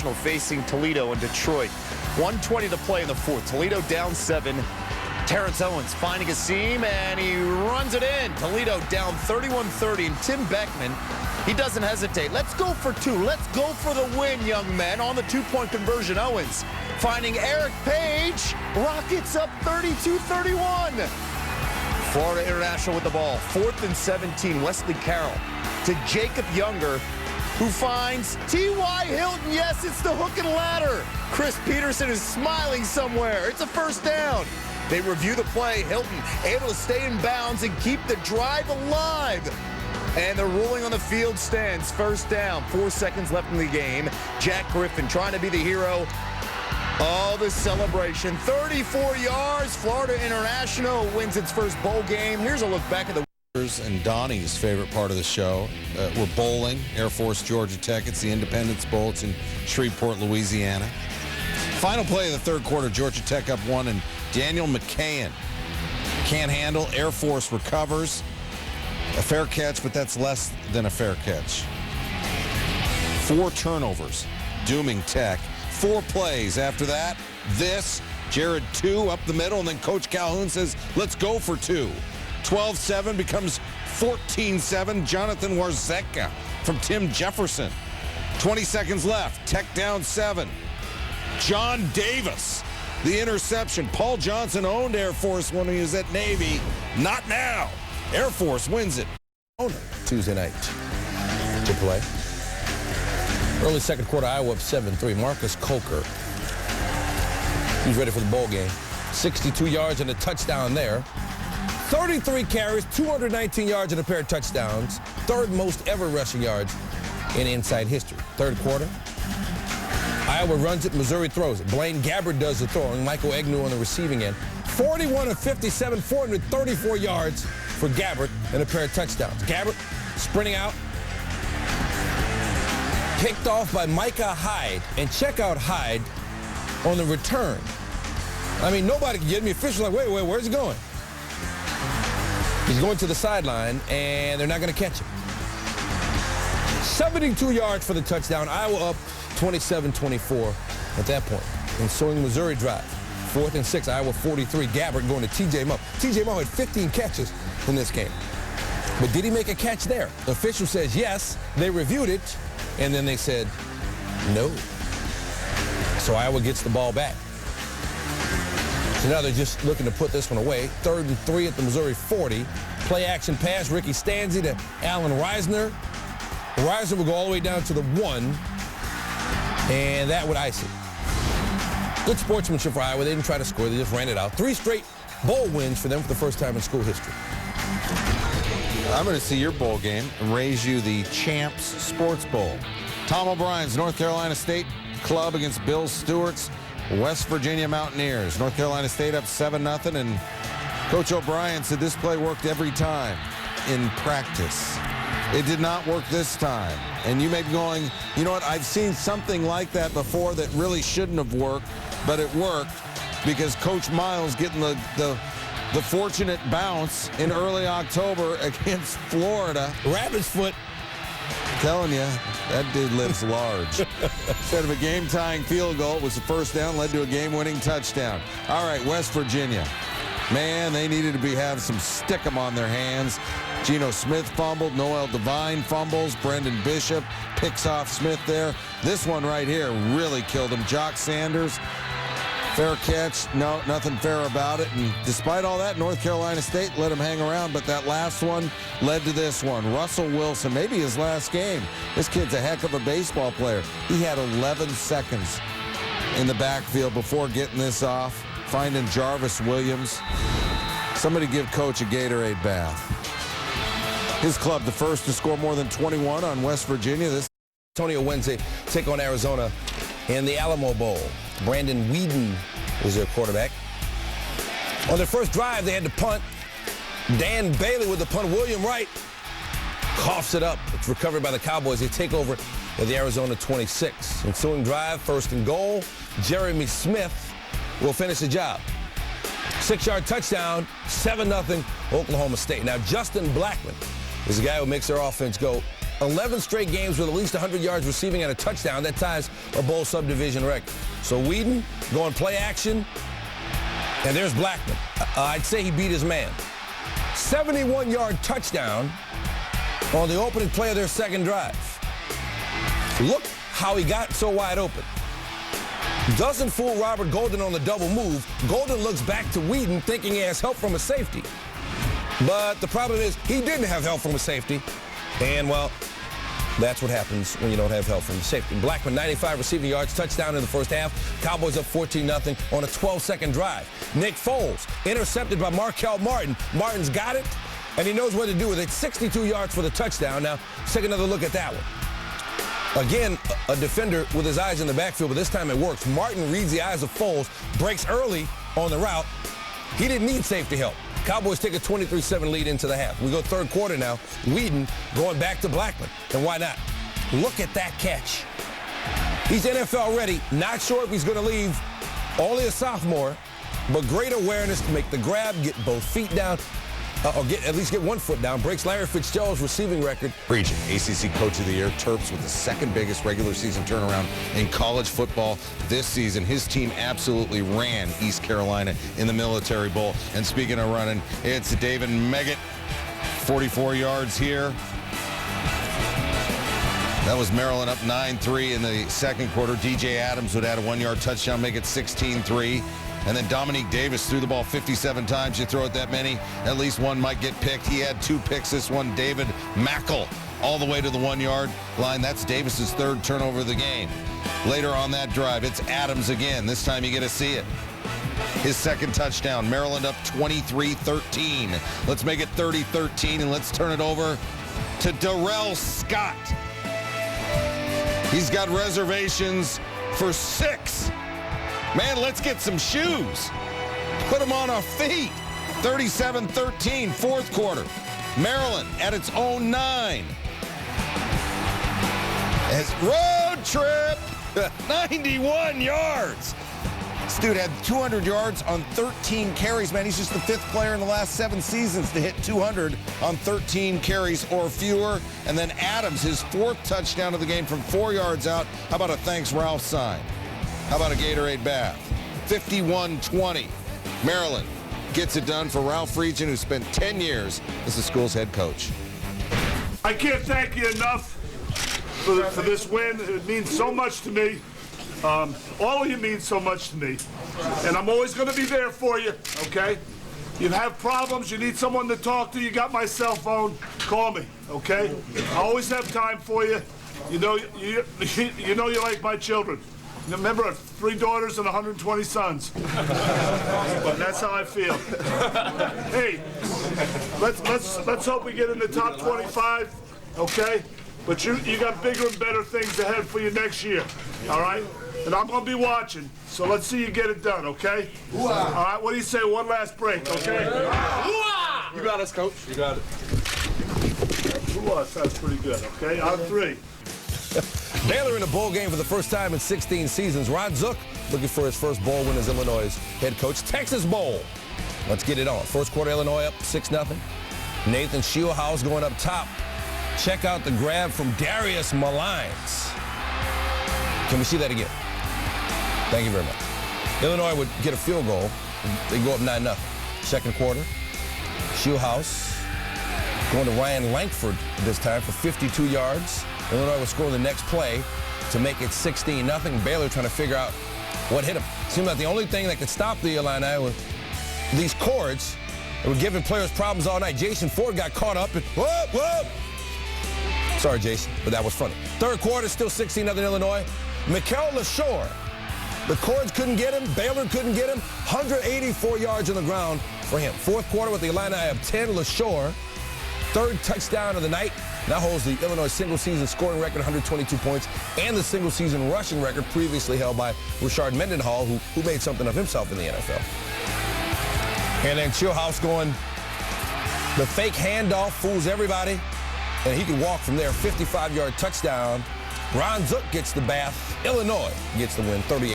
International facing Toledo in Detroit. 1:20 to play in the fourth. Toledo down 7. Terrence Owens finding a seam, and he runs it in. Toledo down 31-30, and Tim Beckman, he doesn't hesitate. Let's go for 2. Let's go for the win, young men. On the 2-point conversion, Owens finding Eric Page. Rockets up 32-31. Florida International with the ball. 4th and 17. Wesley Carroll to Jacob Younger, who finds T.Y. Hilton. Yes, it's the hook and ladder. Chris Peterson is smiling somewhere. It's a first down. They review the play. Hilton able to stay in bounds and keep the drive alive. And the ruling on the field stands. First down. 4 seconds left in the game. Jack Griffin trying to be the hero of the celebration. 34 yards. Florida International wins its first bowl game. Here's a look back at the... And Donnie's favorite part of the show. We're bowling. Air Force, Georgia Tech. It's the Independence Bowl. It's in Shreveport, Louisiana. Final play of the third quarter. Georgia Tech up 1, and Daniel McCain can't handle. Air Force recovers. A fair catch, but that's less than a fair catch. 4 turnovers, dooming Tech. 4 plays after that. Jared 2 up the middle, and then Coach Calhoun says, let's go for 2. 12-7 becomes 14-7. Jonathan Warzeka from Tim Jefferson. 20 seconds left. Tech down 7. John Davis, the interception. Paul Johnson owned Air Force when he was at Navy. Not now. Air Force wins it. Tuesday night to play. Early second quarter, Iowa up 7-3. Marcus Coker, he's ready for the bowl game. 62 yards and a touchdown there. 33 carries, 219 yards and a pair of touchdowns. 3rd most ever rushing yards in Inside history. Third quarter, Iowa runs it, Missouri throws it. Blaine Gabbert does the throwing. Michael Agnew on the receiving end. 41 of 57, 434 yards for Gabbert and a pair of touchdowns. Gabbert sprinting out. Picked off by Micah Hyde. And check out Hyde on the return. I mean, nobody can get me. Official like, wait, where's he going? He's going to the sideline, and they're not going to catch him. 72 yards for the touchdown. Iowa up 27-24 at that point. Ensuing Missouri drive. 4th and 6, Iowa 43. Gabbert going to T.J. Moe. T.J. Moe had 15 catches in this game. But did he make a catch there? The official says yes. They reviewed it, and then they said no. So Iowa gets the ball back. So now they're just looking to put this one away. 3rd and 3 at the Missouri 40. Play action pass. Ricky Stanzi to Alan Reisner. Reisner will go all the way down to the 1. And that would ice it. Good sportsmanship for Iowa. They didn't try to score. They just ran it out. 3 straight bowl wins for them for the first time in school history. I'm going to see your bowl game and raise you the Champs Sports Bowl. Tom O'Brien's North Carolina State Club against Bill Stewart's West Virginia Mountaineers. North Carolina State up 7-0, and Coach O'Brien said this play worked every time in practice. It did not work this time. And you may be going, you know what, I've seen something like that before that really shouldn't have worked, but it worked because Coach Miles getting the fortunate bounce in early October against Florida. Rabbit's foot. Telling you, that dude lives large. Instead of a game-tying field goal, it was the first down, led to a game-winning touchdown. All right, West Virginia. Man, they needed to have some stick-em on their hands. Geno Smith fumbled. Noel Devine fumbles. Brendan Bishop picks off Smith there. This one right here really killed him. Jock Sanders, fair catch. No, nothing fair about it. And despite all that, North Carolina State let him hang around. But that last one led to this one. Russell Wilson, maybe his last game. This kid's a heck of a baseball player. He had 11 seconds in the backfield before getting this off. Finding Jarvis Williams. Somebody give Coach a Gatorade bath. His club, the first to score more than 21 on West Virginia. This Antonio Wednesday take on Arizona in the Alamo Bowl. Brandon Whedon was their quarterback. On their first drive, they had to punt. Dan Bailey with the punt. William Wright coughs it up. It's recovered by the Cowboys. They take over at the Arizona 26. Ensuing drive, 1st and goal. Jeremy Smith will finish the job. 6-yard touchdown, 7-0 Oklahoma State. Now, Justin Blackman is the guy who makes their offense go 11 straight games with at least 100 yards receiving and a touchdown. That ties a bowl subdivision record. So Whedon going play action, and there's Blackman. I'd say he beat his man. 71-yard touchdown on the opening play of their second drive. Look how he got so wide open. Doesn't fool Robert Golden on the double move. Golden looks back to Whedon thinking he has help from a safety. But the problem is he didn't have help from a safety. And, well, that's what happens when you don't have help from the safety. Blackman, 95 receiving yards, touchdown in the first half. Cowboys up 14-0 on a 12-second drive. Nick Foles, intercepted by Markel Martin. Martin's got it, and he knows what to do with it. 62 yards for the touchdown. Now, let's take another look at that one. Again, a defender with his eyes in the backfield, but this time it works. Martin reads the eyes of Foles, breaks early on the route. He didn't need safety help. Cowboys take a 23-7 lead into the half. We go third quarter now. Whedon going back to Blackman. And why not? Look at that catch. He's NFL ready. Not sure if he's going to leave. Only a sophomore, but great awareness to make the grab, get both feet down, or at least get one foot down. Breaks Larry Fitzgerald's receiving record. Region ACC Coach of the Year, Terps with the second biggest regular season turnaround in college football this season. His team absolutely ran East Carolina in the Military Bowl. And speaking of running, it's David Meggett, 44 yards here. That was Maryland up 9-3 in the second quarter. DJ Adams would add a 1-yard touchdown, make it 16-3. And then Dominique Davis threw the ball 57 times. You throw it that many, at least one might get picked. He had 2 picks this one. David Mackle all the way to the 1-yard line. That's Davis's third turnover of the game. Later on that drive, it's Adams again. This time you get to see it. His second touchdown. Maryland up 23-13. Let's make it 30-13, and let's turn it over to Darrell Scott. He's got reservations for 6. Man, let's get some shoes. Put them on our feet. 37-13, fourth quarter. Maryland at its own 9. As road trip, 91 yards. This dude had 200 yards on 13 carries. Man, he's just the 5th player in the last 7 seasons to hit 200 on 13 carries or fewer. And then Adams, his 4th touchdown of the game from 4 yards out. How about a thanks Ralph sign? How about a Gatorade bath? 51-20. Maryland gets it done for Ralph Friedgen, who spent 10 years as the school's head coach. I can't thank you enough for this win. It means so much to me. All of you mean so much to me. And I'm always going to be there for you, okay? You have problems, you need someone to talk to, you got my cell phone, call me, okay? I always have time for you. You know you like my children. Remember, I have 3 daughters and 120 sons. But that's how I feel. Hey, let's hope we get in the top 25, okay? But you got bigger and better things ahead for you next year, all right? And I'm going to be watching, so let's see you get it done, okay? All right, what do you say? One last break, okay? You got us, Coach. You got it. Sounds pretty good, okay? On 3. Baylor in a bowl game for the first time in 16 seasons. Ron Zook looking for his first bowl win as Illinois' head coach. Texas Bowl. Let's get it on. First quarter, Illinois up 6-0. Nathan Shieldhouse going up top. Check out the grab from Darius Malines. Can we see that again? Thank you very much. Illinois would get a field goal. They go up 9-0. Second quarter, Shieldhouse going to Ryan Lankford this time for 52 yards. Illinois will score the next play to make it 16-0. Baylor trying to figure out what hit him. Seemed like the only thing that could stop the Illini was these cords that were giving players problems all night. Jason Ford got caught up and whoop, whoop. Sorry, Jason, but that was funny. Third quarter, still 16-0 Illinois. Mikel LaShore. The cords couldn't get him. Baylor couldn't get him. 184 yards on the ground for him. Fourth quarter with the Illini up 10. LaShore, 3rd touchdown of the night. Now holds the Illinois single-season scoring record, 122 points, and the single-season rushing record previously held by Rashard Mendenhall, who made something of himself in the NFL. And then Shieldhouse going, the fake handoff fools everybody, and he can walk from there. 55-yard touchdown. Ron Zook gets the bath. Illinois gets the win, 38.